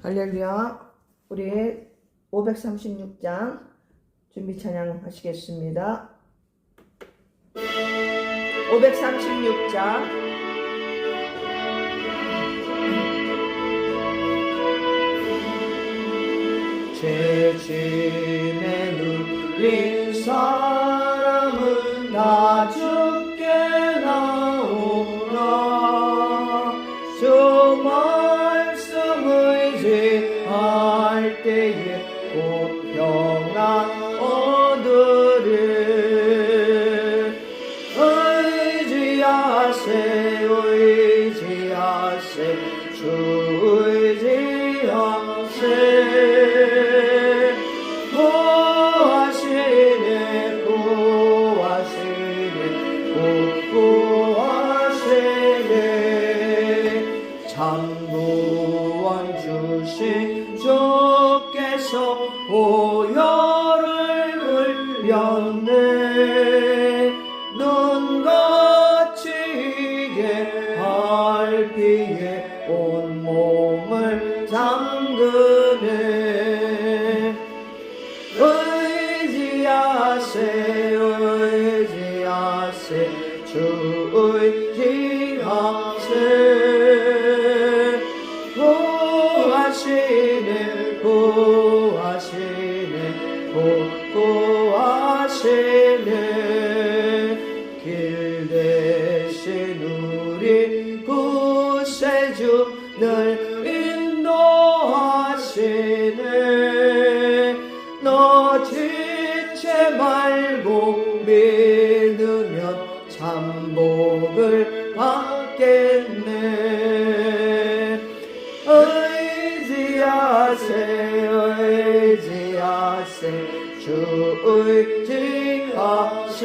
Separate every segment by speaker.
Speaker 1: 할렐루야. 우리 536장 준비 찬양 하시겠습니다. 536장 죄짐에 눌린 사람은 다 죽게 나오나 주 말씀 의지할 때에 곧 평안 얻으리. 의지하세 주 의지하세. 구하시네 참구원 주신 주께서 보혈을 흘렸네. 눈같이 이게 발피에 온몸을 잠그네. 의지하세 주 의지하세. 구하시네. 길 대신 우리 구세주를 인도하시네. 너 지체 말고 믿으면 참복을 받겠네. 의지하세 주 의지하세.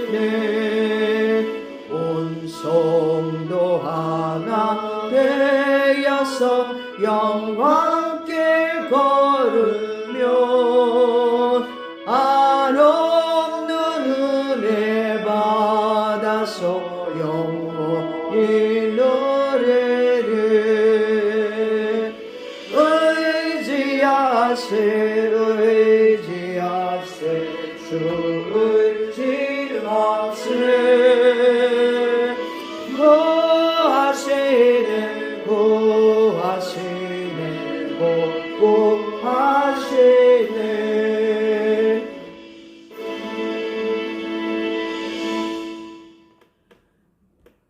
Speaker 1: 구하시네. 온 성도 하나 되어서 영광길 걸으며 한없는 은혜 받아서 영원히 노래를. 의지하세 주 의지하세. 구하시네.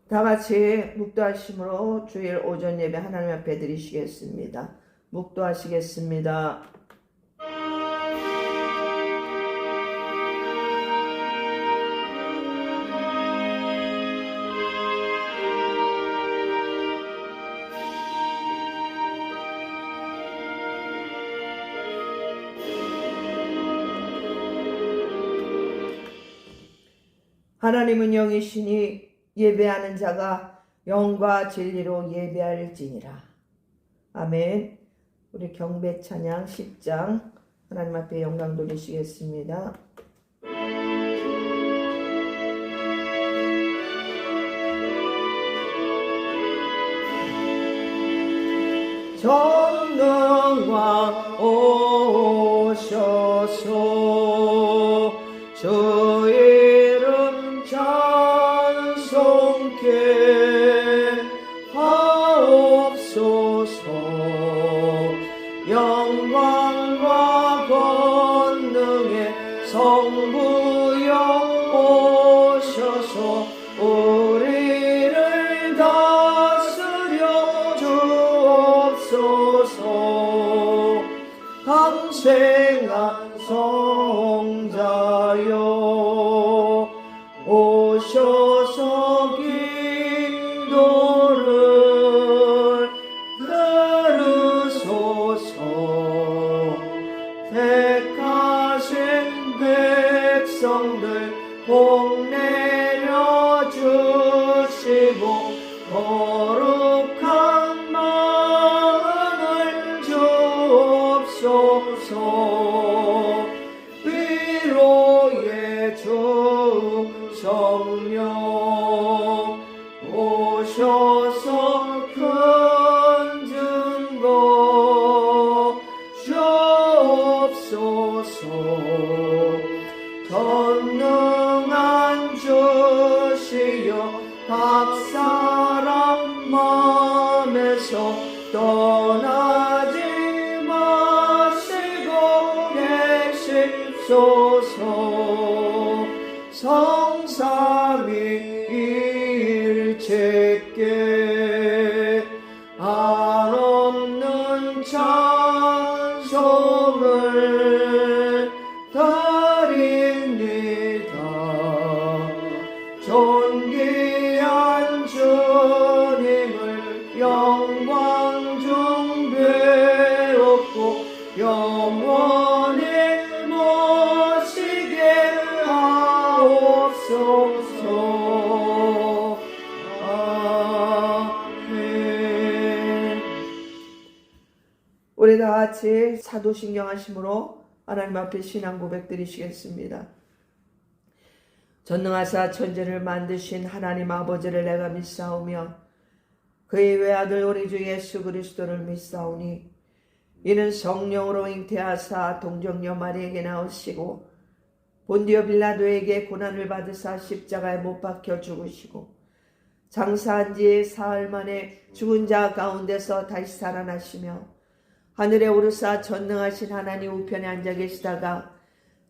Speaker 1: 다같이 묵도하심으로 주일 오전 예배 하나님 앞에 드리시겠습니다. 묵도하시겠습니다. 하나님은 영이시니 예배하는 자가 영과 진리로 예배할지니라. 아멘. 우리 경배 찬양 10장 하나님 앞에 영광 돌리시겠습니다. 전능왕 오셔서 주 이름 찬송케 하옵소서. 영광과 권능의 성부여 오셔서 우리를 다스려 주옵소서. 강생한 성자여 오셔서 기도를 들으소서. 택하신 백성들 복 내려주시고 거룩한 마음을 주옵소서. 위로의 전능한 주시여 각 사람 마음에서 떠나지 마시고 계십소서. 성삼위일체께 한없는 찬송을 드립니다. 존귀한 주님을 영광 중 배웠고 영원히 모시게 하옵소서. 아멘. 우리 다 같이 사도신경 하심으로 하나님 앞에 신앙 고백 드리시겠습니다. 전능하사 천지를 만드신 하나님 아버지를 내가 믿사오며 그의 외아들 우리 주 예수 그리스도를 믿사오니 이는 성령으로 잉태하사 동정녀 마리에게 나오시고 본디오 빌라도에게 고난을 받으사 십자가에 못 박혀 죽으시고 장사한 지 사흘 만에 죽은 자 가운데서 다시 살아나시며 하늘에 오르사 전능하신 하나님 우편에 앉아 계시다가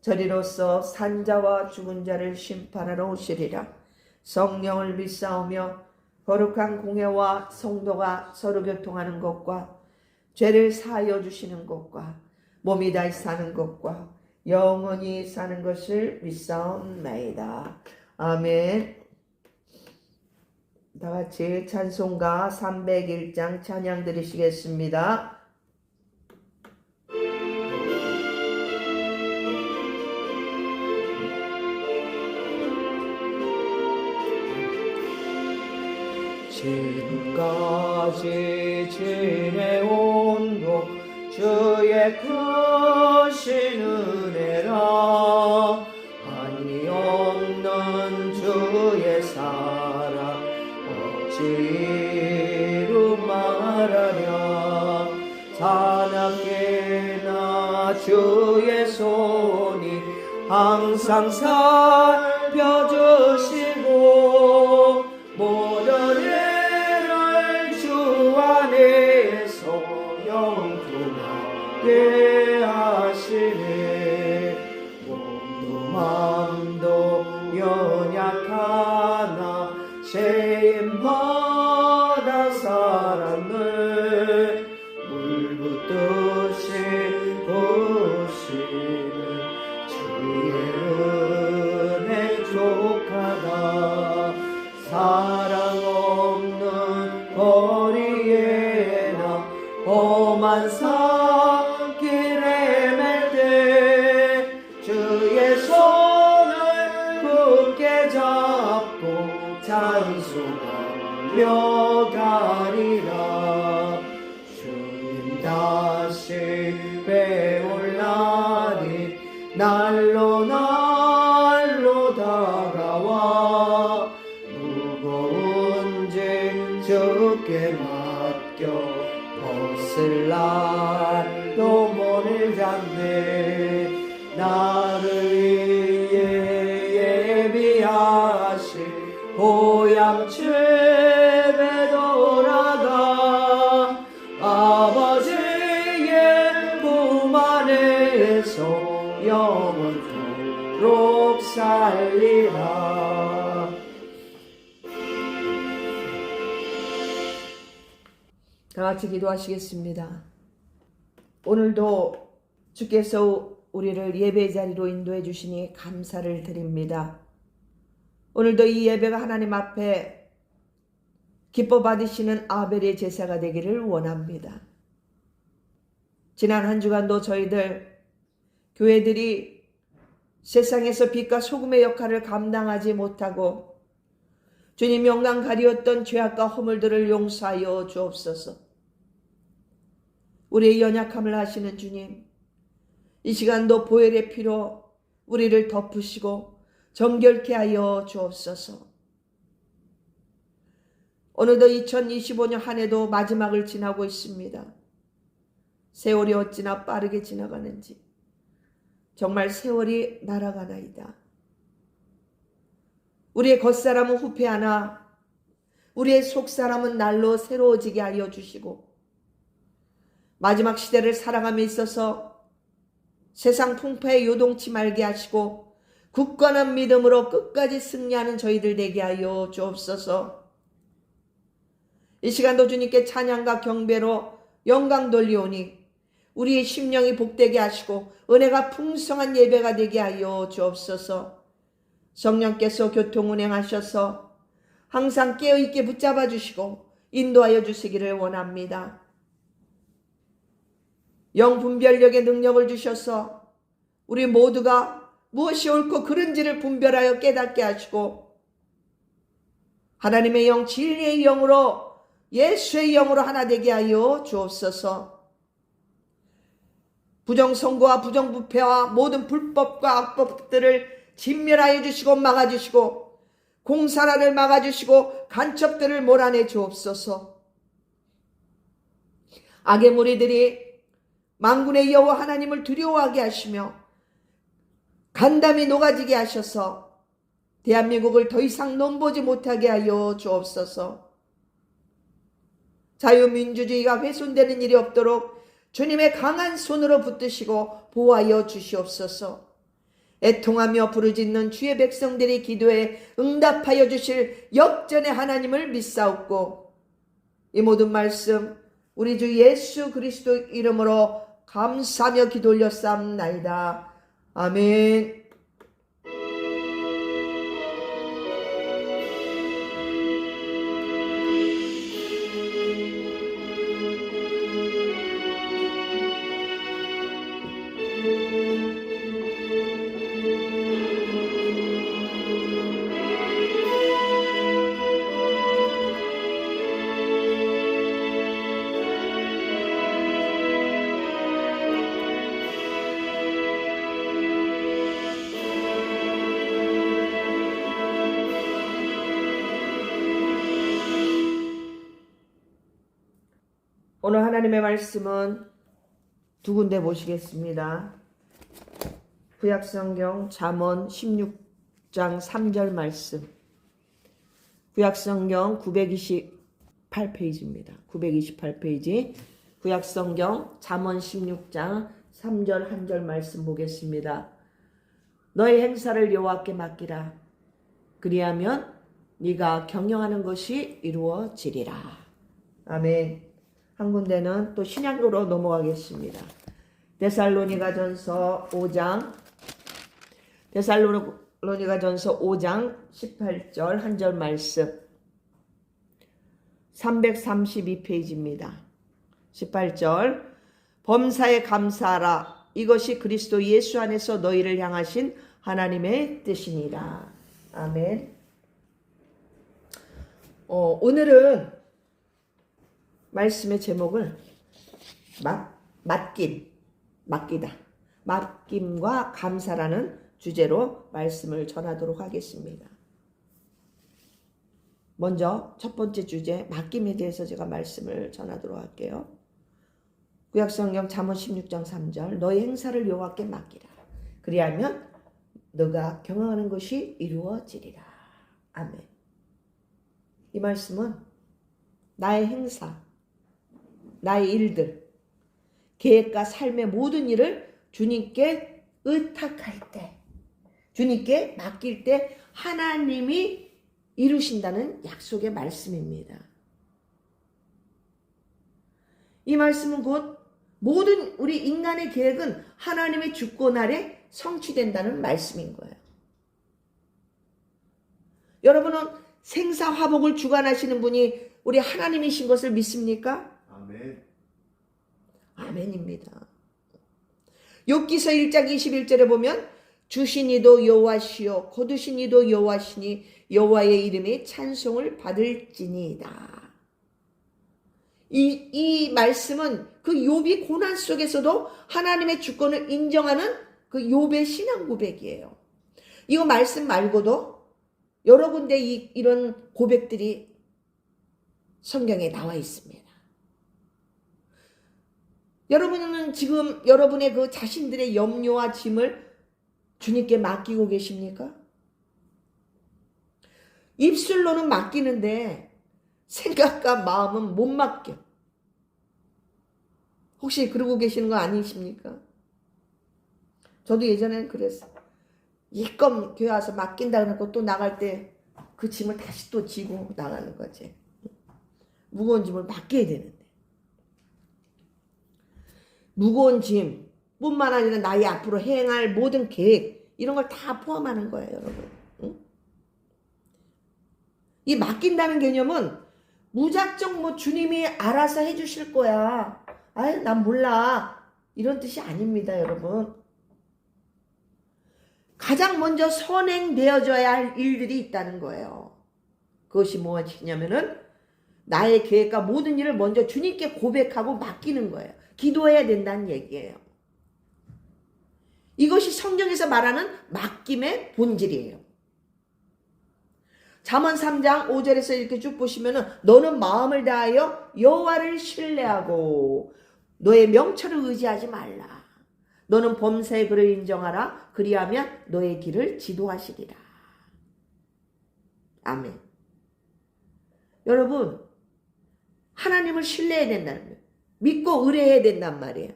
Speaker 1: 저리로서 산자와 죽은 자를 심판하러 오시리라. 성령을 믿사오며 거룩한 공회와 성도가 서로 교통하는 것과 죄를 사하여 주시는 것과 몸이 다시 사는 것과 영원히 사는 것을 믿사옵나이다. 아멘. 다 같이 찬송가 301장 찬양 드리시겠습니다. 지금까지 지내온 것 주의 크신 은혜라. 한이 없는 주의 사랑 어찌로 말하랴. 사납게나 주의 손이 항상 살펴주시고 모든 일을 주 안에서 영통하게 하시네. 몸도 마음도 연약하나 세임받아 사랑을 물붓듯이 부시는 주의 은혜 족하다. 사랑 없는 거리에나 험한 산길에 맬 때 주의 손을 굳게 잡고 찬송하며 가리라. 주님 다시 배올라니 날로 날로 다가와 무거운 죄 주께 맡겨 벗을 날도 멀잖네. 나를 위해 예비하신 보양집에 돌아가 아버지의 품 안에서 영원토록 살리라. 다 같이 기도하시겠습니다. 오늘도 주께서 우리를 예배 자리로 인도해 주시니 감사를 드립니다. 오늘도 이 예배가 하나님 앞에 기뻐 받으시는 아벨의 제사가 되기를 원합니다. 지난 한 주간도 저희들 교회들이 세상에서 빛과 소금의 역할을 감당하지 못하고 주님 영광 가리웠던 죄악과 허물들을 용서하여 주옵소서. 우리의 연약함을 아시는 주님, 이 시간도 보혈의 피로 우리를 덮으시고 정결케 하여 주옵소서. 어느덧 2025년 한 해도 마지막을 지나고 있습니다. 세월이 어찌나 빠르게 지나가는지 정말 세월이 날아가나이다. 우리의 겉사람은 후패하나 우리의 속사람은 날로 새로워지게 하여 주시고, 마지막 시대를 살아감에 있어서 세상 풍파에 요동치 말게 하시고 굳건한 믿음으로 끝까지 승리하는 저희들 되게 하여 주옵소서. 이 시간도 주님께 찬양과 경배로 영광 돌리오니 우리의 심령이 복되게 하시고 은혜가 풍성한 예배가 되게 하여 주옵소서. 성령께서 교통운행하셔서 항상 깨어있게 붙잡아 주시고 인도하여 주시기를 원합니다. 영분별력의 능력을 주셔서 우리 모두가 무엇이 옳고 그른지를 분별하여 깨닫게 하시고, 하나님의 영, 진리의 영으로, 예수의 영으로 하나 되게 하여 주옵소서. 부정선거와 부정부패와 모든 불법과 악법들을 진멸하여 주시고 막아주시고, 공산화를 막아주시고 간첩들을 몰아내 주옵소서. 악의 무리들이 만군의 여호와 하나님을 두려워하게 하시며 간담이 녹아지게 하셔서 대한민국을 더 이상 넘보지 못하게 하여 주옵소서. 자유민주주의가 훼손되는 일이 없도록 주님의 강한 손으로 붙드시고 보호하여 주시옵소서. 애통하며 부르짖는 주의 백성들의 기도에 응답하여 주실 역전의 하나님을 믿사옵고, 이 모든 말씀 우리 주 예수 그리스도 이름으로 감사하며 기도 올렸사옵나이다. 아멘. 오늘 하나님의 말씀은 두 군데 보시겠습니다. 구약성경 잠언 16장 3절 말씀, 구약성경 928페이지입니다. 928페이지 구약성경 잠언 16장 3절 한 절 말씀 보겠습니다. 너의 행사를 여호와께 맡기라. 그리하면 네가 경영하는 것이 이루어지리라. 아멘. 한 군데는 또 신약으로 넘어가겠습니다. 데살로니가전서 5장 18절 한 절 말씀, 332페이지입니다. 18절, 범사에 감사하라. 이것이 그리스도 예수 안에서 너희를 향하신 하나님의 뜻이니라. 아멘. 오늘은 말씀의 제목을 맡기다, 맡김과 감사라는 주제로 말씀을 전하도록 하겠습니다. 먼저 첫 번째 주제 맡김에 대해서 제가 말씀을 전하도록 할게요. 구약성경 잠언 16장 3절, 너의 행사를 여호와께 맡기라. 그리하면 너가 경영하는 것이 이루어지리라. 아멘. 이 말씀은 나의 행사, 나의 일들, 계획과 삶의 모든 일을 주님께 의탁할 때, 주님께 맡길 때 하나님이 이루신다는 약속의 말씀입니다. 이 말씀은 곧 모든 우리 인간의 계획은 하나님의 주권 아래 성취된다는 말씀인 거예요. 여러분은 생사화복을 주관하시는 분이 우리 하나님이신 것을 믿습니까?
Speaker 2: 아멘.
Speaker 1: 아멘입니다. 욥기서 1장 21절에 보면 주신 이도 여호와시요 거두신 이도 여호와시니 여호와의 이름이 찬송을 받을지니이다. 이 말씀은 그 욥이 고난 속에서도 하나님의 주권을 인정하는 그 욥의 신앙 고백이에요. 이 말씀 말고도 여러 군데 이런 고백들이 성경에 나와 있습니다. 여러분은 지금 여러분의 그 자신들의 염려와 짐을 주님께 맡기고 계십니까? 입술로는 맡기는데 생각과 마음은 못 맡겨. 혹시 그러고 계시는 거 아니십니까? 저도 예전에는 그랬어요. 일검 교회 와서 맡긴다 그러고 또 나갈 때 그 짐을 다시 또 지고 나가는 거지. 무거운 짐을 맡겨야 되는데. 무거운 짐 뿐만 아니라 나의 앞으로 행할 모든 계획 이런 걸 다 포함하는 거예요, 여러분. 응? 이 맡긴다는 개념은 무작정 뭐 주님이 알아서 해주실 거야. 아유, 난 몰라. 이런 뜻이 아닙니다, 여러분. 가장 먼저 선행되어져야 할 일들이 있다는 거예요. 그것이 무엇이냐면은 나의 계획과 모든 일을 먼저 주님께 고백하고 맡기는 거예요. 기도해야 된다는 얘기예요. 이것이 성경에서 말하는 맡김의 본질이에요. 잠언 3장 5절에서 이렇게 쭉 보시면은 너는 마음을 다하여 여호와를 신뢰하고 너의 명철을 의지하지 말라. 너는 범사의 그를 인정하라. 그리하면 너의 길을 지도하시리라. 아멘. 여러분, 하나님을 신뢰해야 된다는 거예요. 믿고 의뢰해야 된단 말이에요.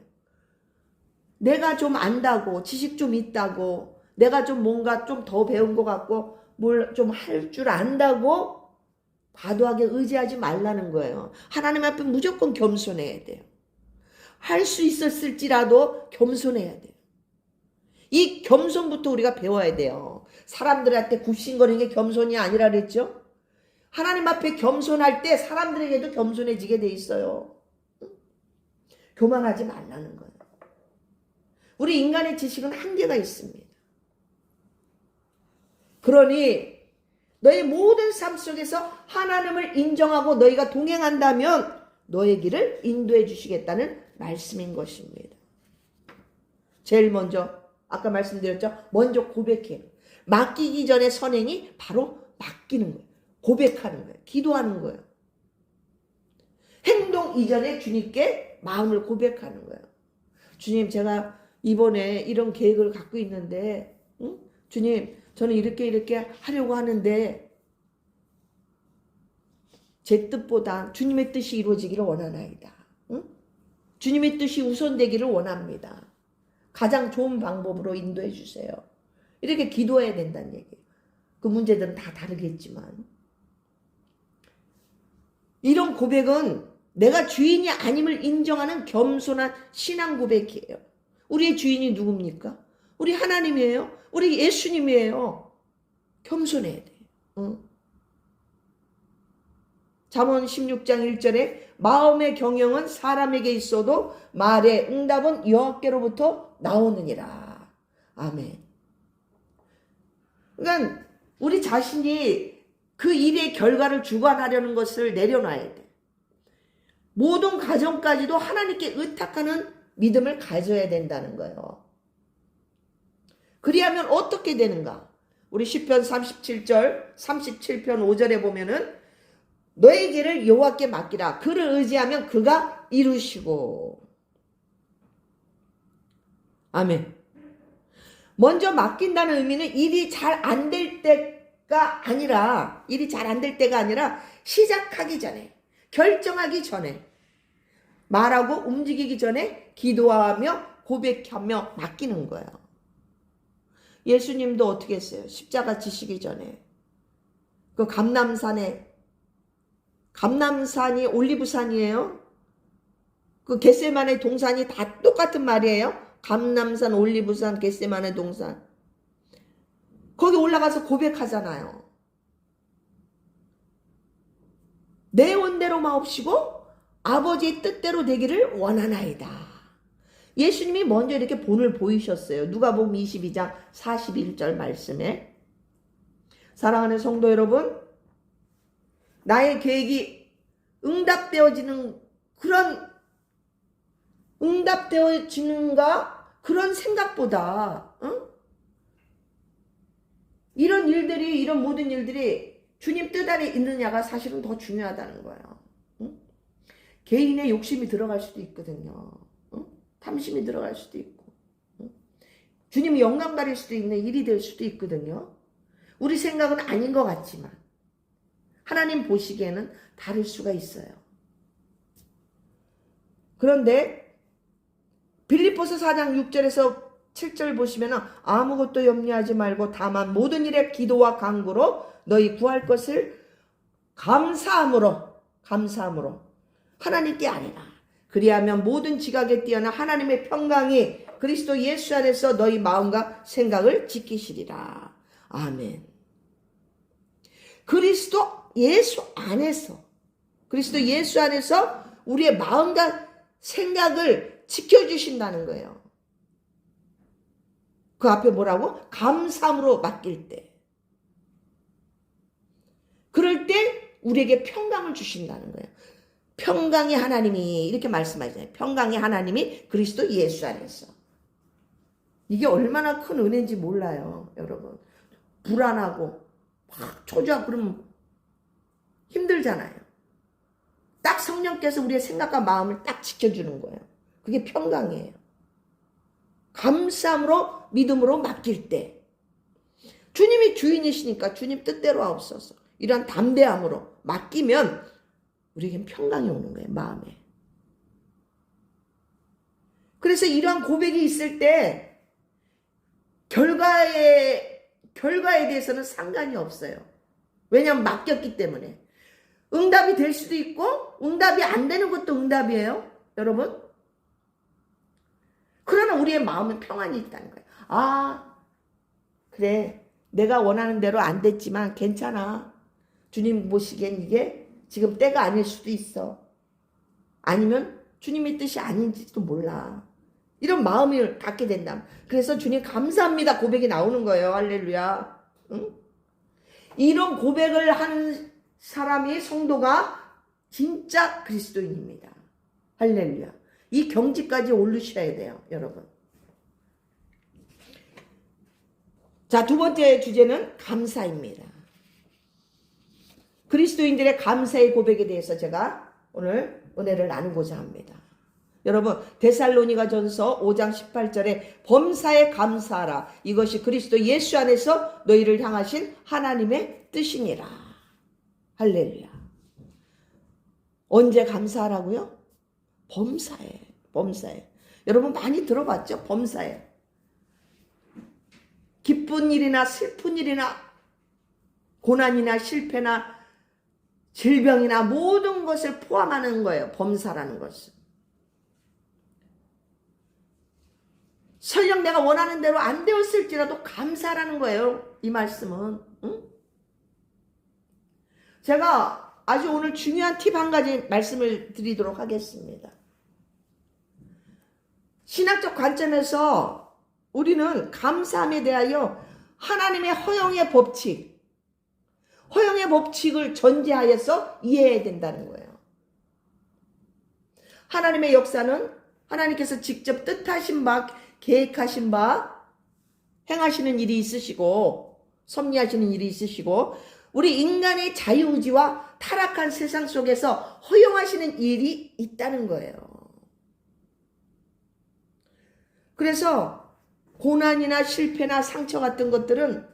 Speaker 1: 내가 좀 안다고, 지식 좀 있다고, 내가 좀 뭔가 좀 더 배운 것 같고 뭘 좀 할 줄 안다고 과도하게 의지하지 말라는 거예요. 하나님 앞에 무조건 겸손해야 돼요. 할 수 있었을지라도 겸손해야 돼요. 이 겸손부터 우리가 배워야 돼요. 사람들한테 굽신거리는 게 겸손이 아니라 그랬죠? 하나님 앞에 겸손할 때 사람들에게도 겸손해지게 돼 있어요. 교만하지 말라는 거예요. 우리 인간의 지식은 한계가 있습니다. 그러니 너의 모든 삶 속에서 하나님을 인정하고 너희가 동행한다면 너의 길을 인도해 주시겠다는 말씀인 것입니다. 제일 먼저 아까 말씀드렸죠. 먼저 고백해요. 맡기기 전에 선행이 바로 맡기는 거예요. 고백하는 거예요. 기도하는 거예요. 행동 이전에 주님께 마음을 고백하는 거예요. 주님, 제가 이번에 이런 계획을 갖고 있는데 주님, 저는 이렇게 하려고 하는데 제 뜻보다 주님의 뜻이 이루어지기를 원하나이다. 주님의 뜻이 우선되기를 원합니다. 가장 좋은 방법으로 인도해 주세요. 이렇게 기도해야 된다는 얘기예요. 그 문제들은 다 다르겠지만 이런 고백은 내가 주인이 아님을 인정하는 겸손한 신앙 고백이에요. 우리의 주인이 누굽니까? 우리 하나님이에요. 우리 예수님이에요. 겸손해야 돼요. 잠언 16장 1절에 마음의 경영은 사람에게 있어도 말의 응답은 여호와께로부터 나오느니라. 아멘. 그러니까 우리 자신이 그 일의 결과를 주관하려는 것을 내려놔야 돼. 모든 과정까지도 하나님께 의탁하는 믿음을 가져야 된다는 거예요. 그리하면 어떻게 되는가? 우리 시편 37절, 37편 5절에 보면은 너의 길을 여호와께 맡기라. 그를 의지하면 그가 이루시고. 아멘. 먼저 맡긴다는 의미는 일이 잘 안 될 때가 아니라 시작하기 전에, 결정하기 전에, 말하고 움직이기 전에 기도하며 고백하며 맡기는 거예요. 예수님도 어떻게 했어요? 십자가 지시기 전에 그 감람산이 올리브산이에요. 그 겟세마네 동산이 다 똑같은 말이에요. 감람산, 올리브산, 겟세마네 동산. 거기 올라가서 고백하잖아요. 내 원대로 마옵시고 아버지의 뜻대로 되기를 원하나이다. 예수님이 먼저 이렇게 본을 보이셨어요. 누가복음 22장 41절 말씀에. 사랑하는 성도 여러분, 나의 계획이 응답되어지는가? 그런 생각보다 이런 모든 일들이 주님 뜻 안에 있느냐가 사실은 더 중요하다는 거예요. 개인의 욕심이 들어갈 수도 있거든요. 탐심이 들어갈 수도 있고. 주님이 영광 받을 수도 있는 일이 될 수도 있거든요. 우리 생각은 아닌 것 같지만 하나님 보시기에는 다를 수가 있어요. 그런데 빌립보서 4장 6절에서 7절 보시면 아무것도 염려하지 말고 다만 모든 일에 기도와 간구로 너희 구할 것을 감사함으로 하나님께 아뢰라. 그리하면 모든 지각에 뛰어난 하나님의 평강이 그리스도 예수 안에서 너희 마음과 생각을 지키시리라. 아멘. 그리스도 예수 안에서 우리의 마음과 생각을 지켜주신다는 거예요. 그 앞에 뭐라고? 감사함으로 맡길 때. 그럴 때 우리에게 평강을 주신다는 거예요. 평강의 하나님이 이렇게 말씀하시잖아요. 평강의 하나님이 그리스도 예수 안에서. 이게 얼마나 큰 은혜인지 몰라요, 여러분. 불안하고 막 초조하고 그러면 힘들잖아요. 딱 성령께서 우리의 생각과 마음을 딱 지켜주는 거예요. 그게 평강이에요. 감사함으로 믿음으로 맡길 때 주님이 주인이시니까 주님 뜻대로 하옵소서. 이런 담대함으로 맡기면 우리에겐 평강이 오는 거예요. 마음에. 그래서 이러한 고백이 있을 때 결과에 대해서는 상관이 없어요. 왜냐하면 맡겼기 때문에. 응답이 될 수도 있고 응답이 안 되는 것도 응답이에요. 여러분. 그러나 우리의 마음은 평안이 있다는 거예요. 아, 그래. 내가 원하는 대로 안 됐지만 괜찮아. 주님 보시기엔 이게 지금 때가 아닐 수도 있어. 아니면 주님의 뜻이 아닌지도 몰라. 이런 마음을 갖게 된다. 그래서 주님 감사합니다 고백이 나오는 거예요. 할렐루야. 응? 이런 고백을 하는 사람이 성도가 진짜 그리스도인입니다. 할렐루야. 이 경지까지 오르셔야 돼요, 여러분. 자, 두 번째 주제는 감사입니다. 그리스도인들의 감사의 고백에 대해서 제가 오늘 은혜를 나누고자 합니다. 여러분, 데살로니가전서 5장 18절에 범사에 감사하라. 이것이 그리스도 예수 안에서 너희를 향하신 하나님의 뜻이니라. 할렐루야. 언제 감사하라고요? 범사에. 여러분 많이 들어봤죠? 범사에. 기쁜 일이나 슬픈 일이나 고난이나 실패나 질병이나 모든 것을 포함하는 거예요. 범사라는 것은. 설령 내가 원하는 대로 안 되었을지라도 감사라는 거예요. 이 말씀은. 응? 제가 아주 오늘 중요한 팁 한 가지 말씀을 드리도록 하겠습니다. 신학적 관점에서 우리는 감사함에 대하여 하나님의 허용의 법칙을 전제하여서 이해해야 된다는 거예요. 하나님의 역사는 하나님께서 직접 뜻하신 바, 계획하신 바, 행하시는 일이 있으시고 섭리하시는 일이 있으시고 우리 인간의 자유의지와 타락한 세상 속에서 허용하시는 일이 있다는 거예요. 그래서 고난이나 실패나 상처 같은 것들은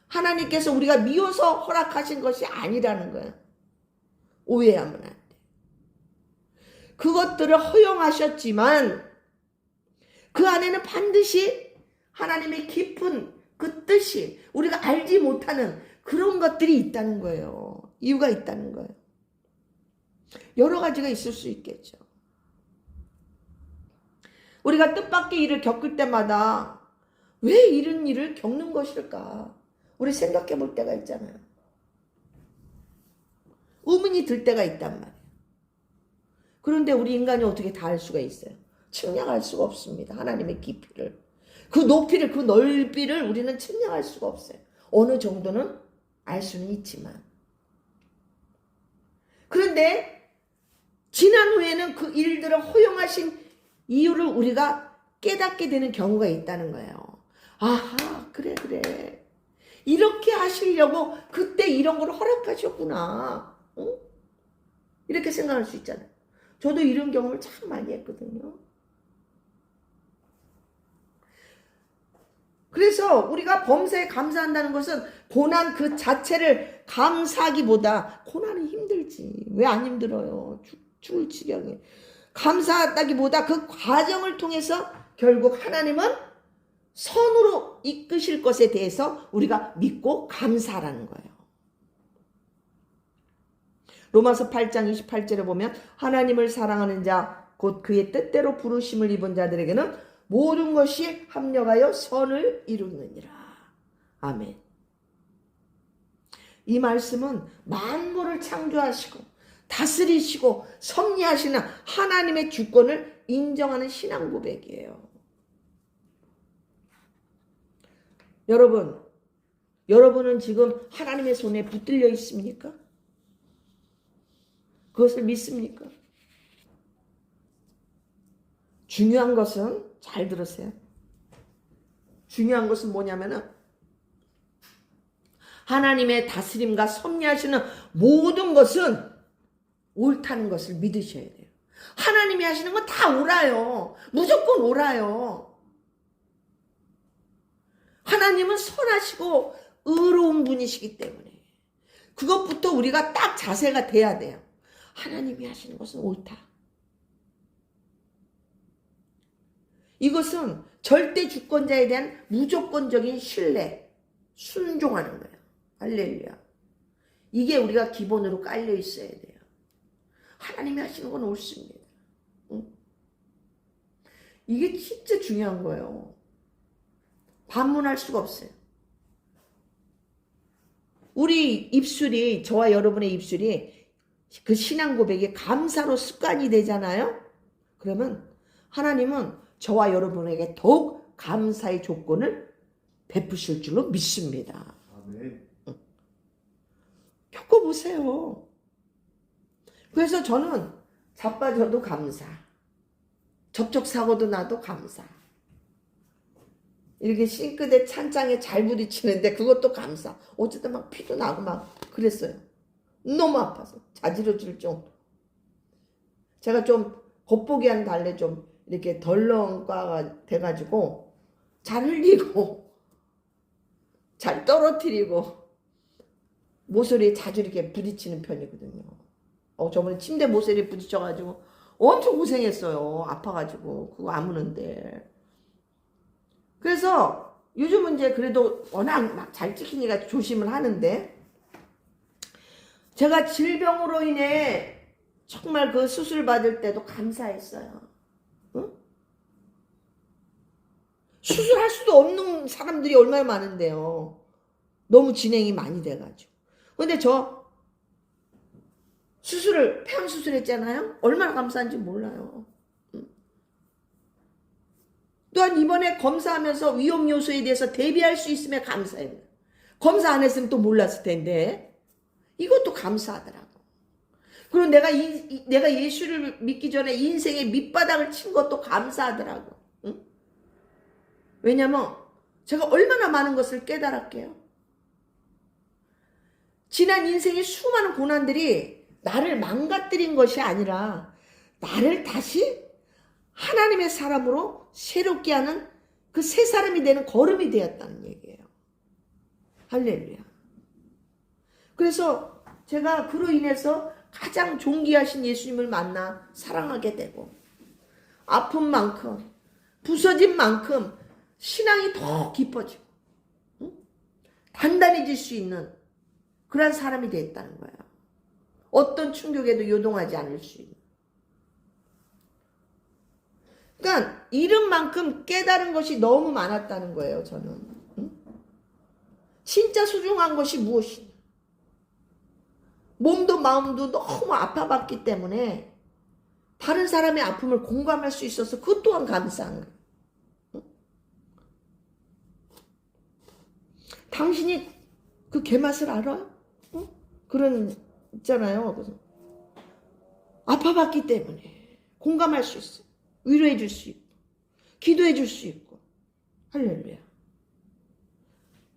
Speaker 1: 하나님께서 우리가 미워서 허락하신 것이 아니라는 거예요. 오해하면 안 돼. 그것들을 허용하셨지만 그 안에는 반드시 하나님의 깊은 그 뜻이 우리가 알지 못하는 그런 것들이 있다는 거예요. 이유가 있다는 거예요. 여러 가지가 있을 수 있겠죠. 우리가 뜻밖의 일을 겪을 때마다 왜 이런 일을 겪는 것일까? 우리 생각해 볼 때가 있잖아요. 의문이 들 때가 있단 말이에요. 그런데 우리 인간이 어떻게 다 알 수가 있어요? 측량할 수가 없습니다. 하나님의 깊이를. 그 높이를, 그 넓이를 우리는 측량할 수가 없어요. 어느 정도는 알 수는 있지만. 그런데 지난 후에는 그 일들을 허용하신 이유를 우리가 깨닫게 되는 경우가 있다는 거예요. 아하, 그래. 이렇게 하시려고 그때 이런 걸 허락하셨구나. 응? 이렇게 생각할 수 있잖아요. 저도 이런 경험을 참 많이 했거든요. 그래서 우리가 범사에 감사한다는 것은 고난 그 자체를 감사하기보다, 고난은 힘들지. 왜 안 힘들어요? 죽을 지경에. 감사하다기보다 그 과정을 통해서 결국 하나님은 선으로 이끄실 것에 대해서 우리가 믿고 감사하라는 거예요. 로마서 8장 28절에 보면 하나님을 사랑하는 자 곧 그의 뜻대로 부르심을 입은 자들에게는 모든 것이 합력하여 선을 이루느니라. 아멘. 이 말씀은 만물을 창조하시고 다스리시고 섭리하시는 하나님의 주권을 인정하는 신앙 고백이에요. 여러분은 지금 하나님의 손에 붙들려 있습니까? 그것을 믿습니까? 중요한 것은, 잘 들으세요. 중요한 것은 뭐냐면은 하나님의 다스림과 섭리하시는 모든 것은 옳다는 것을 믿으셔야 돼요. 하나님이 하시는 건 다 옳아요. 무조건 옳아요. 하나님은 선하시고 의로운 분이시기 때문에 그것부터 우리가 딱 자세가 돼야 돼요. 하나님이 하시는 것은 옳다. 이것은 절대 주권자에 대한 무조건적인 신뢰, 순종하는 거예요. 할렐루야. 이게 우리가 기본으로 깔려 있어야 돼요. 하나님이 하시는 건 옳습니다. 응? 이게 진짜 중요한 거예요. 반문할 수가 없어요. 우리 입술이, 저와 여러분의 입술이 그 신앙 고백이 감사로 습관이 되잖아요. 그러면 하나님은 저와 여러분에게 더욱 감사의 조건을 베푸실 줄로 믿습니다. 아멘. 겪어보세요. 그래서 저는 자빠져도 감사, 접촉사고도 나도 감사, 이렇게 싱크대 찬장에 잘 부딪히는데 그것도 감사. 어쨌든 막 피도 나고 막 그랬어요. 너무 아파서 자지러질 정도. 제가 좀 겉보기와는 달리 좀 이렇게 덜렁과가 돼가지고 잘 흘리고 잘 떨어뜨리고 모서리에 자주 이렇게 부딪히는 편이거든요. 저번에 침대 모서리에 부딪혀가지고 엄청 고생했어요. 아파가지고 그거 아무는데. 그래서 요즘은 이제 그래도 워낙 막 잘 찍히니까 조심을 하는데, 제가 질병으로 인해 정말 그 수술 받을 때도 감사했어요. 응? 수술할 수도 없는 사람들이 얼마나 많은데요. 너무 진행이 많이 돼가지고. 근데 저 수술을, 폐암 수술했잖아요. 얼마나 감사한지 몰라요. 또한 이번에 검사하면서 위험 요소에 대해서 대비할 수 있음에 감사해요. 검사 안 했으면 또 몰랐을 텐데 이것도 감사하더라고. 그리고 내가 예수를 믿기 전에 인생의 밑바닥을 친 것도 감사하더라고. 응? 왜냐면 제가 얼마나 많은 것을 깨달았게요. 지난 인생의 수많은 고난들이 나를 망가뜨린 것이 아니라 나를 다시 하나님의 사람으로 새롭게 하는 그 새 사람이 되는 걸음이 되었다는 얘기예요. 할렐루야. 그래서 제가 그로 인해서 가장 존귀하신 예수님을 만나 사랑하게 되고, 아픈 만큼, 부서진 만큼 신앙이 더 깊어지고, 응? 단단해질 수 있는 그런 사람이 됐다는 거예요. 어떤 충격에도 요동하지 않을 수 있는. 그러니까 잃은 만큼 깨달은 것이 너무 많았다는 거예요. 저는. 응? 진짜 소중한 것이 무엇이냐. 몸도 마음도 너무 아파봤기 때문에 다른 사람의 아픔을 공감할 수 있어서 그것 또한 감사한 거예요. 응? 당신이 그 개맛을 알아요? 응? 그런 있잖아요. 그래서 아파봤기 때문에 공감할 수 있어요. 위로해 줄 수 있고 기도해 줄 수 있고. 할렐루야.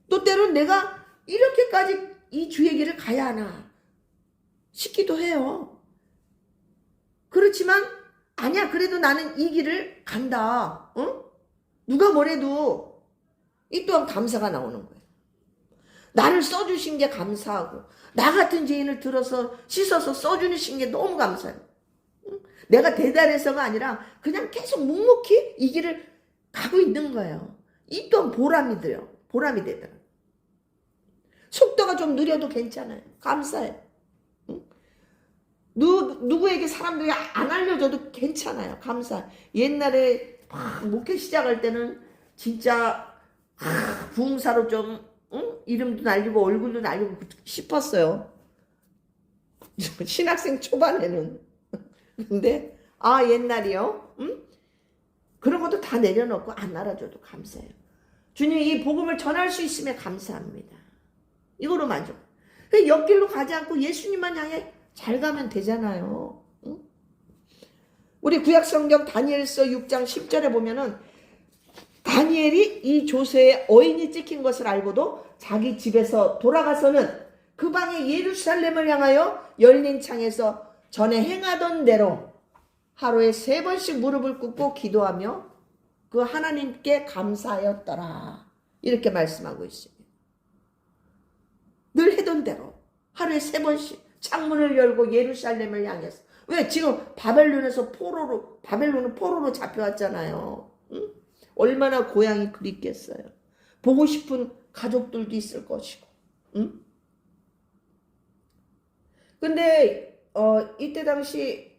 Speaker 1: 또 때로는 내가 이렇게까지 이 주의 길을 가야 하나 싶기도 해요. 그렇지만 아니야, 그래도 나는 이 길을 간다. 응? 누가 뭐래도 이 또한 감사가 나오는 거예요. 나를 써주신 게 감사하고 나 같은 죄인을 들어서 씻어서 써주신 게 너무 감사해요. 내가 대단해서가 아니라 그냥 계속 묵묵히 이 길을 가고 있는 거예요. 이 또한 보람이 들어요. 보람이 되더라고요. 속도가 좀 느려도 괜찮아요. 감사해요. 누구에게 사람들이 안 알려줘도 괜찮아요. 감사. 옛날에 막 목회 시작할 때는 진짜 부흥사로 좀 이름도 날리고 얼굴도 날리고 싶었어요. 신학생 초반에는. 근데 옛날이요. 그런 것도 다 내려놓고 안 알아줘도 감사해요. 주님 이 복음을 전할 수 있음에 감사합니다. 이거로 만족. 옆길로 가지 않고 예수님만 향해 잘 가면 되잖아요. 우리 구약성경 다니엘서 6장 10절에 보면은 다니엘이 이 조세에 어인이 찍힌 것을 알고도 자기 집에서 돌아가서는 그 방에 예루살렘을 향하여 열린 창에서 전에 행하던 대로 하루에 3번씩 무릎을 꿇고 기도하며 그 하나님께 감사하였더라. 이렇게 말씀하고 있습니다. 늘 해던 대로 하루에 3번씩 창문을 열고 예루살렘을 향해서. 왜? 지금 바벨론은 포로로 잡혀왔잖아요. 응? 얼마나 고향이 그립겠어요. 보고 싶은 가족들도 있을 것이고. 응? 근데 이때 당시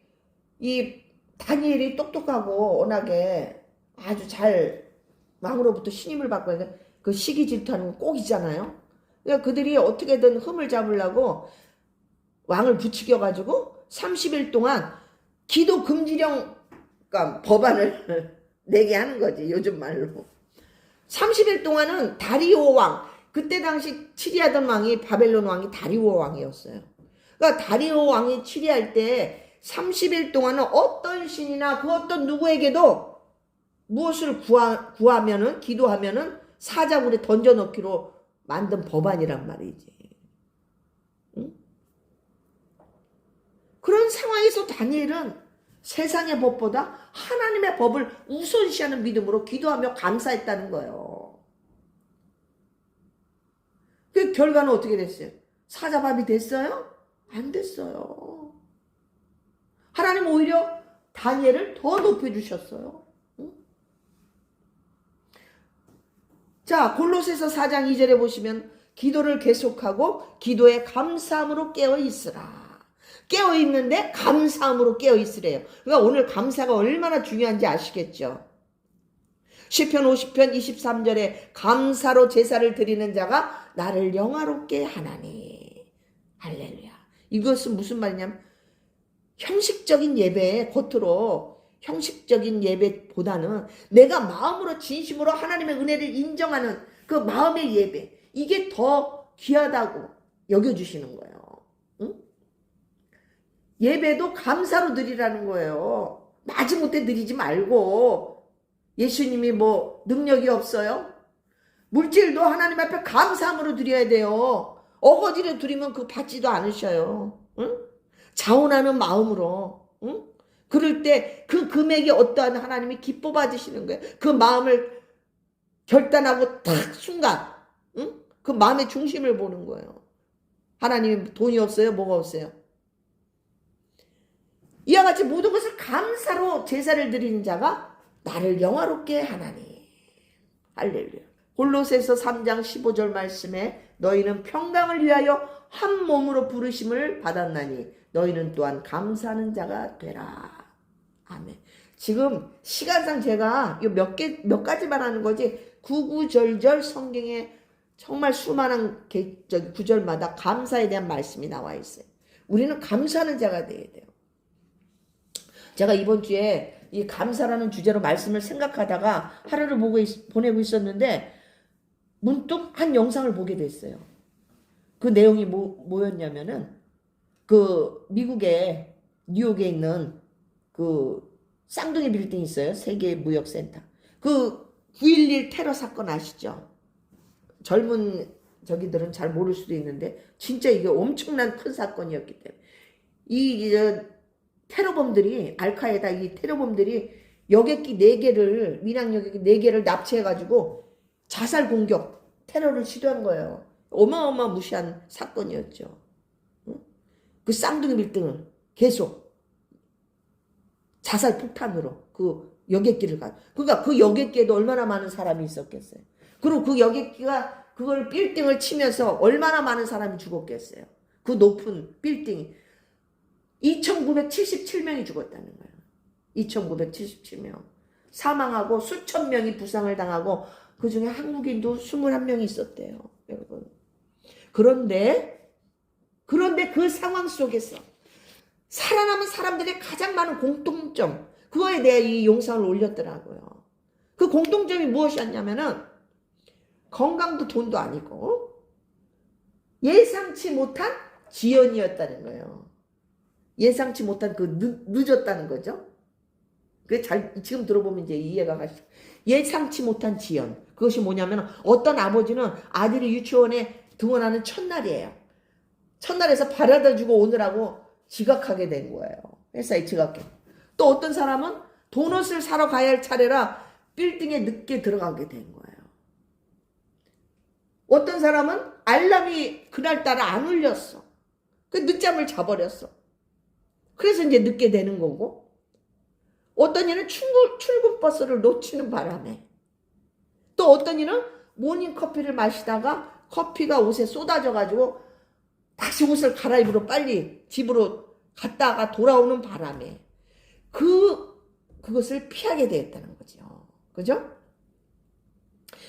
Speaker 1: 이 다니엘이 똑똑하고 워낙에 아주 잘 왕으로부터 신임을 받고 있는 그 시기 질투하는 거 꼭 있잖아요. 그러니까 그들이 어떻게든 흠을 잡으려고 왕을 부추겨가지고 30일 동안 기도 금지령, 그러니까 법안을 내게 하는 거지, 요즘 말로. 30일 동안은 다리오 왕, 그때 당시 치리하던 왕이 바벨론 왕이 다리오 왕이었어요. 그러니까 다리오 왕이 치리할 때 30일 동안은 어떤 신이나 그 어떤 누구에게도 무엇을 구하면은, 기도하면은 사자굴에 던져넣기로 만든 법안이란 말이지. 응? 그런 상황에서 다니엘은 세상의 법보다 하나님의 법을 우선시하는 믿음으로 기도하며 감사했다는 거예요. 그 결과는 어떻게 됐어요? 사자밥이 됐어요? 안 됐어요. 하나님 오히려 다니엘을 더 높여주셨어요. 응? 자, 골로새서 4장 2절에 보시면 기도를 계속하고 기도에 감사함으로 깨어있으라. 깨어있는데 감사함으로 깨어있으래요. 그러니까 오늘 감사가 얼마나 중요한지 아시겠죠? 시편 50편 23절에 감사로 제사를 드리는 자가 나를 영화롭게 하나니. 할렐루야. 이것은 무슨 말이냐면 형식적인 예배, 겉으로 형식적인 예배보다는 내가 마음으로 진심으로 하나님의 은혜를 인정하는 그 마음의 예배, 이게 더 귀하다고 여겨주시는 거예요. 응? 예배도 감사로 드리라는 거예요. 마지못해 드리지 말고. 예수님이 뭐 능력이 없어요? 물질도 하나님 앞에 감사함으로 드려야 돼요. 어거지로 드리면 그거 받지도 않으셔요. 응? 자원하는 마음으로. 응? 그럴 때 그 금액이 어떠한 하나님이 기뻐 받으시는 거예요. 그 마음을 결단하고 탁 순간, 응? 그 마음의 중심을 보는 거예요. 하나님이 돈이 없어요? 뭐가 없어요? 이와 같이 모든 것을 감사로 제사를 드리는 자가 나를 영화롭게 하나니. 할렐루야. 골로새서 3장 15절 말씀에 너희는 평강을 위하여 한 몸으로 부르심을 받았나니 너희는 또한 감사하는 자가 되라. 아멘. 지금 시간상 제가 몇 가지만 하는 거지 구구절절 성경에 정말 수많은 구절마다 감사에 대한 말씀이 나와 있어요. 우리는 감사하는 자가 되어야 돼요. 제가 이번 주에 이 감사라는 주제로 말씀을 생각하다가 하루를 보내고 있었는데 문득 한 영상을 보게 됐어요. 그 내용이 뭐였냐면은 그 미국의 뉴욕에 있는 그 쌍둥이 빌딩 있어요. 세계 무역센터. 그 9.11 테러 사건 아시죠? 젊은 저기들은 잘 모를 수도 있는데 진짜 이게 엄청난 큰 사건이었기 때문에 이 테러범들이 알카에다 이 테러범들이 여객기 4개를 민항 여객기 4개를 납치해가지고 자살 공격, 테러를 시도한 거예요. 어마어마무시한 사건이었죠. 그 쌍둥이 빌딩을 계속 자살 폭탄으로 그 여객기를 그러니까 그 여객기에도 얼마나 많은 사람이 있었겠어요. 그리고 그 여객기가 그걸 빌딩을 치면서 얼마나 많은 사람이 죽었겠어요. 그 높은 빌딩이 2,977명이 죽었다는 거예요. 2,977명. 사망하고 수천 명이 부상을 당하고 그 중에 한국인도 21명이 있었대요. 여러분. 그런데 그 상황 속에서 살아남은 사람들의 가장 많은 공통점, 그거에 대해 이 영상을 올렸더라고요. 그 공통점이 무엇이었냐면은 건강도 돈도 아니고 예상치 못한 지연이었다는 거예요. 예상치 못한 늦었다는 거죠. 지금 들어보면 이제 이해가 가시죠. 예상치 못한 지연. 그것이 뭐냐면 어떤 아버지는 아들이 유치원에 등원하는 첫날이에요. 첫날에서 바라다 주고 오느라고 지각하게 된 거예요. 회사에 지각해. 또 어떤 사람은 도넛을 사러 가야 할 차례라 빌딩에 늦게 들어가게 된 거예요. 어떤 사람은 알람이 그날따라 안 울렸어. 그 늦잠을 자버렸어. 그래서 이제 늦게 되는 거고, 어떤 이는 출근 버스를 놓치는 바람에, 또 어떤 이는 모닝커피를 마시다가 커피가 옷에 쏟아져가지고 다시 옷을 갈아입으러 빨리 집으로 갔다가 돌아오는 바람에 그것을 피하게 되었다는 거죠. 그죠?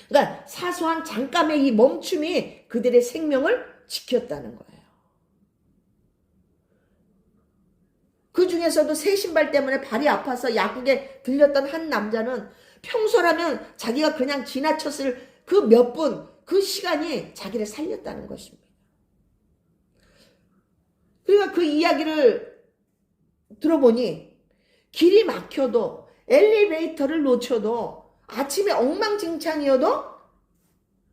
Speaker 1: 그러니까 사소한 잠깐의 이 멈춤이 그들의 생명을 지켰다는 거예요. 그 중에서도 새 신발 때문에 발이 아파서 약국에 들렸던 한 남자는 평소라면 자기가 그냥 지나쳤을 그 몇 분, 그 시간이 자기를 살렸다는 것입니다. 그러니까 그 이야기를 들어보니 길이 막혀도 엘리베이터를 놓쳐도 아침에 엉망진창이어도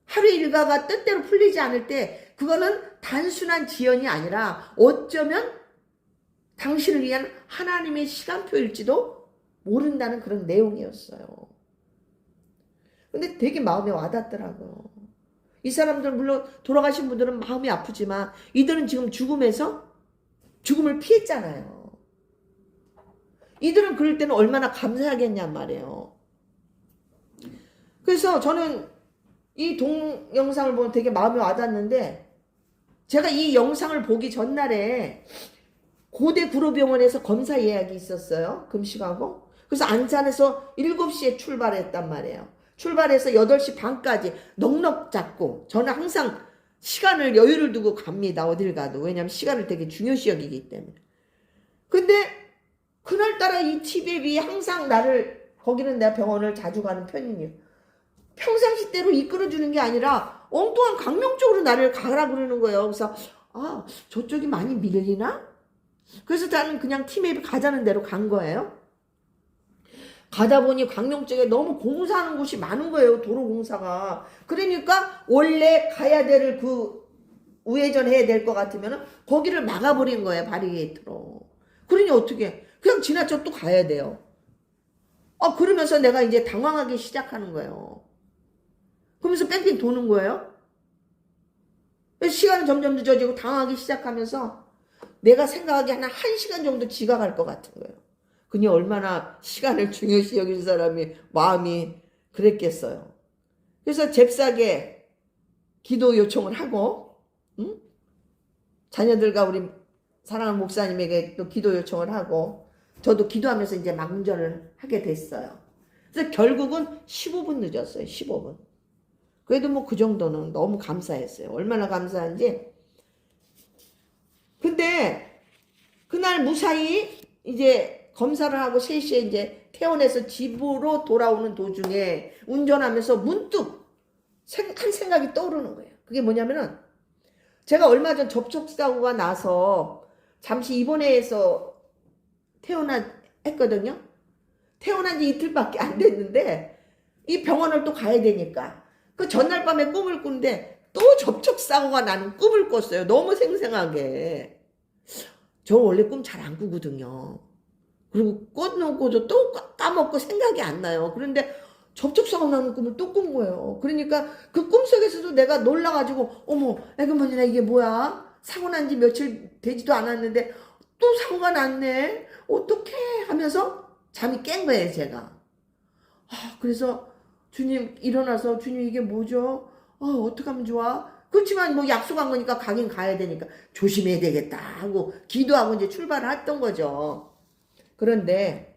Speaker 1: 하루 일과가 뜻대로 풀리지 않을 때 그거는 단순한 지연이 아니라 어쩌면 당신을 위한 하나님의 시간표일지도 모른다는 그런 내용이었어요. 근데 되게 마음에 와닿더라고요. 이 사람들 물론 돌아가신 분들은 마음이 아프지만 이들은 지금 죽음을 피했잖아요. 이들은 그럴 때는 얼마나 감사하겠냔 말이에요. 그래서 저는 이 동영상을 보면 되게 마음에 와닿는데, 제가 이 영상을 보기 전날에 고대 구로병원에서 검사 예약이 있었어요. 금식하고. 그래서 안산에서 7시에 출발했단 말이에요. 출발해서 8시 반까지 넉넉 잡고, 저는 항상 시간을 여유를 두고 갑니다. 어딜 가도. 왜냐하면 시간을 되게 중요시 여기기 때문에. 근데 그날따라 이 티백이 항상 거기는 내가 병원을 자주 가는 편이에요. 평상시대로 이끌어주는 게 아니라 엉뚱한 강령 쪽으로 나를 가라 그러는 거예요. 그래서 저쪽이 많이 밀리나? 그래서 나는 그냥 티맵이 가자는 대로 간 거예요. 가다 보니 강령 쪽에 너무 공사하는 곳이 많은 거예요. 도로공사가. 그러니까 원래 가야 될 우회전해야 될 것 같으면 거기를 막아버린 거예요. 바리게이트로. 그러니 어떻게 그냥 지나쳐 또 가야 돼요. 그러면서 내가 이제 당황하기 시작하는 거예요. 그러면서 뺑뺑 도는 거예요. 시간은 점점 늦어지고 당황하기 시작하면서 내가 생각하기에 한 1시간 정도 지각할 것 같은 거예요. 그니 얼마나 시간을 중요시 여기는 사람이 마음이 그랬겠어요. 그래서 잽싸게 기도 요청을 하고, 자녀들과 우리 사랑하는 목사님에게 또 기도 요청을 하고, 저도 기도하면서 이제 막 운전을 하게 됐어요. 그래서 결국은 15분 늦었어요. 15분. 그래도 뭐 그 정도는 너무 감사했어요. 얼마나 감사한지. 근데 그날 무사히 이제 검사를 하고 3시에 이제 퇴원해서 집으로 돌아오는 도중에 운전하면서 문득 한 생각이 떠오르는 거예요. 그게 뭐냐면은 제가 얼마 전 접촉사고가 나서 잠시 입원해서 퇴원했거든요. 퇴원한 지 이틀밖에 안 됐는데 이 병원을 또 가야 되니까 그 전날 밤에 꿈을 꾸는데 또 접촉사고가 나는 꿈을 꿨어요. 너무 생생하게. 저 원래 꿈 잘 안 꾸거든요. 그리고 꿔놓고도 또 까먹고 생각이 안 나요. 그런데 접촉사고 나는 꿈을 또 꾼 거예요. 그러니까 그 꿈속에서도 내가 놀라가지고 어머 에그머니나 이게 뭐야? 사고 난 지 며칠 되지도 않았는데 또 사고가 났네. 어떡해 하면서 잠이 깬 거예요 제가. 그래서 주님 일어나서 주님 이게 뭐죠? 어떻게 하면 좋아? 그렇지만 뭐 약속한 거니까 가긴 가야 되니까 조심해야 되겠다 하고 기도하고 이제 출발을 했던 거죠. 그런데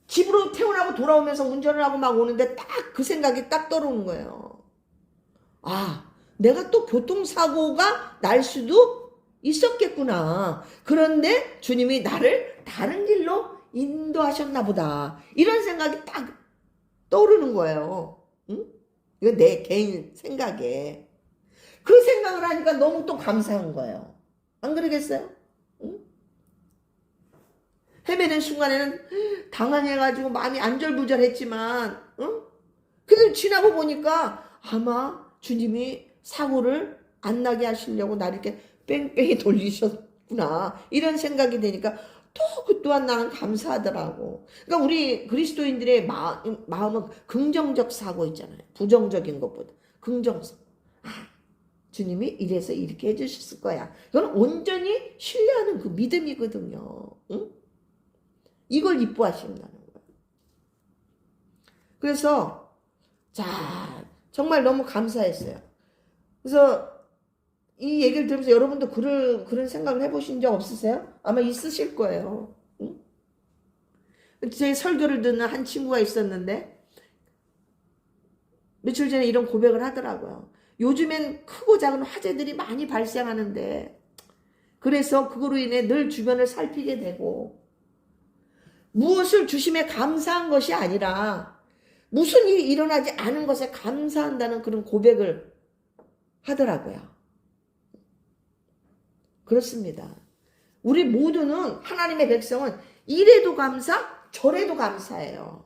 Speaker 1: 집으로 퇴원하고 돌아오면서 운전을 하고 막 오는데 딱 그 생각이 딱 떠오르는 거예요. 내가 또 교통사고가 날 수도 있었겠구나. 그런데 주님이 나를 다른 길로 인도하셨나 보다. 이런 생각이 딱 떠오르는 거예요. 응? 이거 내 개인 생각에. 그 생각을 하니까 너무 또 감사한 거예요. 안 그러겠어요? 응? 헤매는 순간에는 당황해가지고 마음이 안절부절했지만, 응? 그래도 지나고 보니까 아마 주님이 사고를 안 나게 하시려고 나를 이렇게 뺑뺑이 돌리셨구나. 이런 생각이 되니까 또 그 또한 나는 감사하더라고. 그러니까 우리 그리스도인들의 마음은 긍정적 사고 있잖아요. 부정적인 것보다. 긍정적. 주님이 이래서 이렇게 해주셨을 거야. 이건 온전히 신뢰하는 그 믿음이거든요. 응? 이걸 이뻐하신다는 거예요. 그래서 정말 너무 감사했어요. 그래서 이 얘기를 들으면서 여러분도 그런 생각을 해보신 적 없으세요? 아마 있으실 거예요. 응? 제 설교를 듣는 한 친구가 있었는데 며칠 전에 이런 고백을 하더라고요. 요즘엔 크고 작은 화재들이 많이 발생하는데 그래서 그거로 인해 늘 주변을 살피게 되고 무엇을 주심에 감사한 것이 아니라 무슨 일이 일어나지 않은 것에 감사한다는 그런 고백을 하더라고요. 그렇습니다. 우리 모두는 하나님의 백성은 이래도 감사, 저래도 감사해요.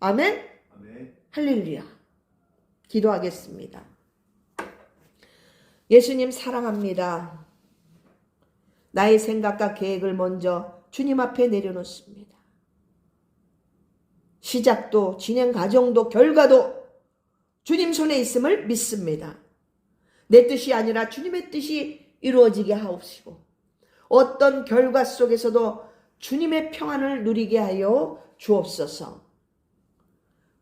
Speaker 1: 아멘?
Speaker 2: 아멘.
Speaker 1: 할렐루야. 기도하겠습니다. 예수님 사랑합니다. 나의 생각과 계획을 먼저 주님 앞에 내려놓습니다. 시작도 진행 과정도 결과도 주님 손에 있음을 믿습니다. 내 뜻이 아니라 주님의 뜻이 이루어지게 하옵시고 어떤 결과 속에서도 주님의 평안을 누리게 하여 주옵소서.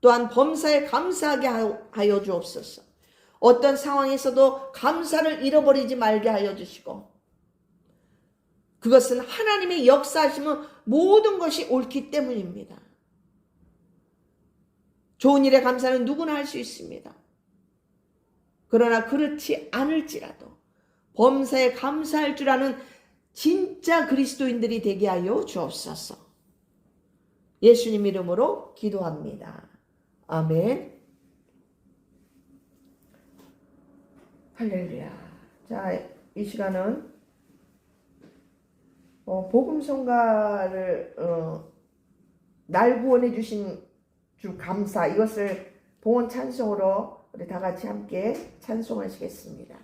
Speaker 1: 또한 범사에 감사하게 하여 주옵소서. 어떤 상황에서도 감사를 잃어버리지 말게 하여 주시고 그것은 하나님의 역사하심은 모든 것이 옳기 때문입니다. 좋은 일에 감사는 누구나 할 수 있습니다. 그러나 그렇지 않을지라도 범사에 감사할 줄 아는 진짜 그리스도인들이 되게 하여 주옵소서. 예수님 이름으로 기도합니다. 아멘. 할렐루야. 자, 이 시간은 복음성가를 날 구원해 주신 주 감사, 이것을 봉헌 찬송으로 우리 다 같이 함께 찬송하시겠습니다.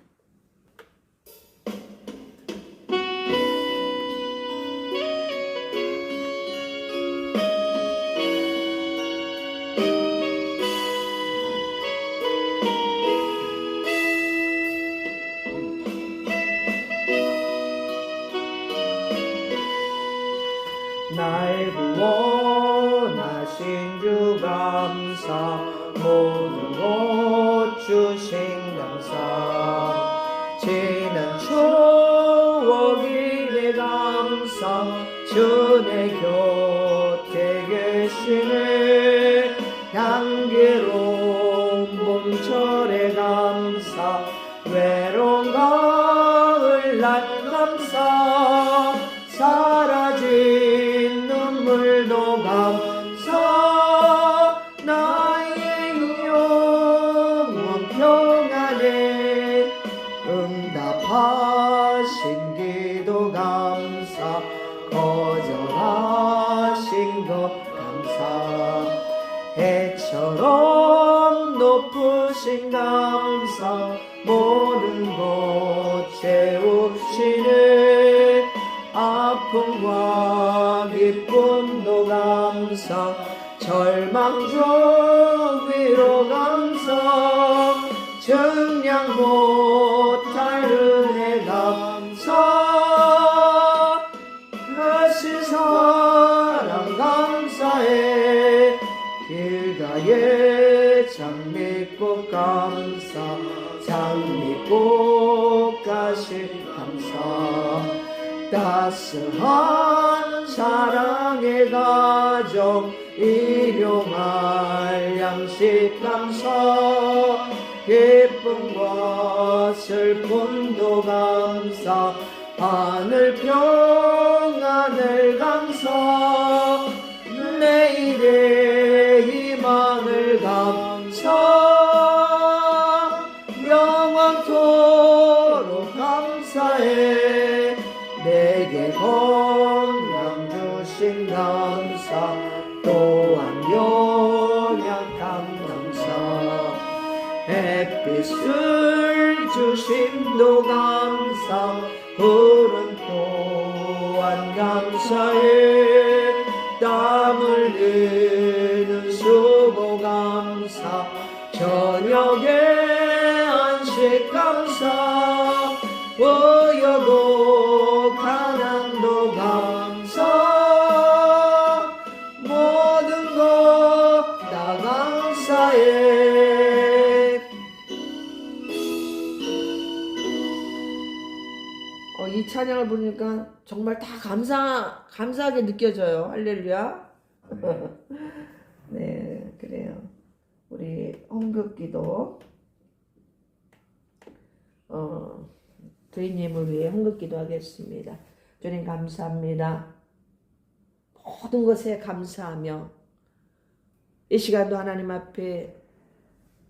Speaker 1: 날 구원하신 주 감사, 모든 것 주신 감사, 지난 추억이 내 감사, 주 내 곁에 계시네. 향기로운 봄철의 감사, 외로운 가을날 감사, 사라진 눈물도 감사, 나의 영원 평안에 응답하신 기도 감사, 거절하신 것 감사, 해처럼 높으신 감사, 모든 것 채우시네. 아픔과 기쁨도 감사, 젊음과 절망적 위로 감사 증량 못할 은혜 감사 그신 사랑 감사해 길가에 장미꽃 감사 장미꽃 가실 감사 따스한 사랑의 가정 일용할 양식 감사 기쁨과 슬픔도 감사 하늘 평안을 감사 내일의 희망을 감사 영원토록 감사해 내게 건강 주신 감사 또한 연약함 감사 햇빛을 주심도 감사 푸른 또한 감사해 땀 흘리는 수고 감사 저녁에 안식 감사 보여도 가난도 감사 모든 것 다 감사해. 이 찬양을 부르니까 정말 다 감사하게 느껴져요. 할렐루야. 네, 그래요. 우리 헌금기도 주인님을 위해 헌금기도 하겠습니다. 주님 감사합니다. 모든 것에 감사하며 이 시간도 하나님 앞에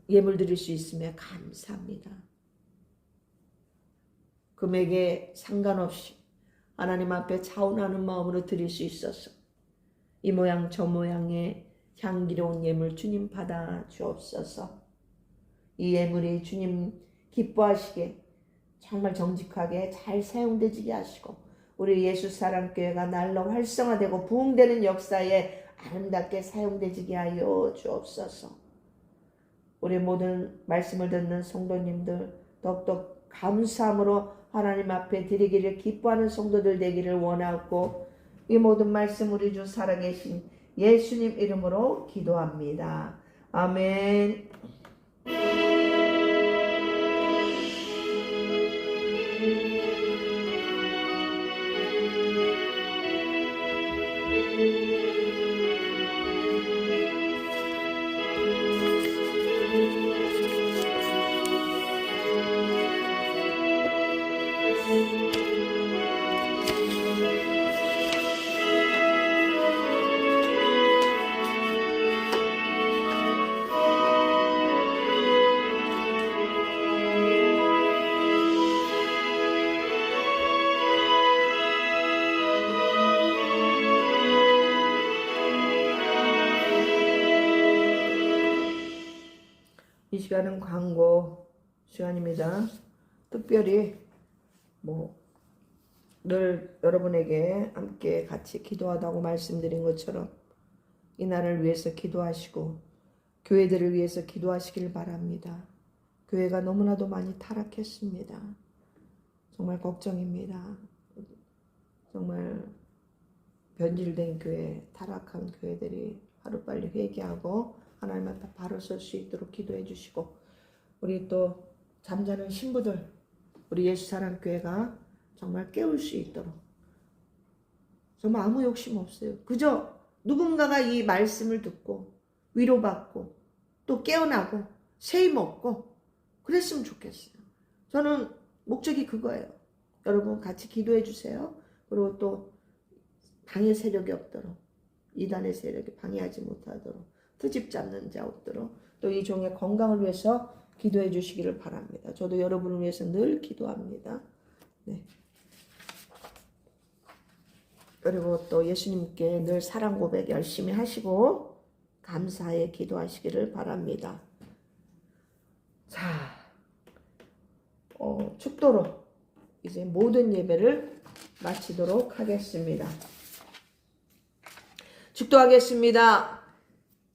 Speaker 1: 예물 드릴 수 있음에 감사합니다. 금액에 상관없이 하나님 앞에 차원하는 마음으로 드릴 수 있어서 이 모양 저 모양의 향기로운 예물 주님 받아 주옵소서. 이 예물이 주님 기뻐하시게 정말 정직하게 잘 사용되지게 하시고 우리 예수사랑교회가 날로 활성화되고 부흥되는 역사에 아름답게 사용되지게 하여 주옵소서. 우리 모든 말씀을 듣는 성도님들 더욱더 감사함으로 하나님 앞에 드리기를 기뻐하는 성도들 되기를 원하고 이 모든 말씀 우리 주 살아계신 예수님 이름으로 기도합니다. 아멘. 이 시간은 광고 시간입니다. 특별히 늘 여러분에게 함께 같이 기도하다고 말씀드린 것처럼 이 날을 위해서 기도하시고 교회들을 위해서 기도하시길 바랍니다. 교회가 너무나도 많이 타락했습니다. 정말 걱정입니다. 정말 변질된 교회, 타락한 교회들이 하루빨리 회개하고 하나님 앞에 바로 설 수 있도록 기도해 주시고 우리 또 잠자는 신부들 우리 예수사랑교회가 정말 깨울 수 있도록 정말 아무 욕심 없어요. 그저 누군가가 이 말씀을 듣고 위로받고 또 깨어나고 세임 얻고 그랬으면 좋겠어요. 저는 목적이 그거예요. 여러분 같이 기도해 주세요. 그리고 또 방해 세력이 없도록 이단의 세력이 방해하지 못하도록 트집 잡는 자 없도록 또 이 종의 건강을 위해서 기도해 주시기를 바랍니다. 저도 여러분을 위해서 늘 기도합니다. 네. 그리고 또 예수님께 늘 사랑 고백 열심히 하시고 감사에 기도하시기를 바랍니다. 자, 축도로 이제 모든 예배를 마치도록 하겠습니다. 축도하겠습니다.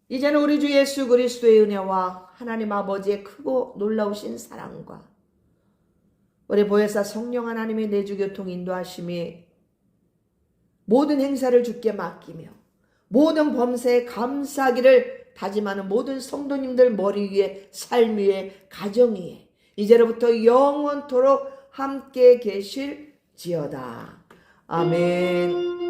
Speaker 1: 이제는 우리 주 예수 그리스도의 은혜와 하나님 아버지의 크고 놀라우신 사랑과 우리 보혜사 성령 하나님의 내주교통 인도하심이 모든 행사를 주께 맡기며 모든 범사에 감사하기를 다짐하는 모든 성도님들 머리 위에, 삶 위에, 가정 위에 이제로부터 영원토록 함께 계실지어다. 아멘.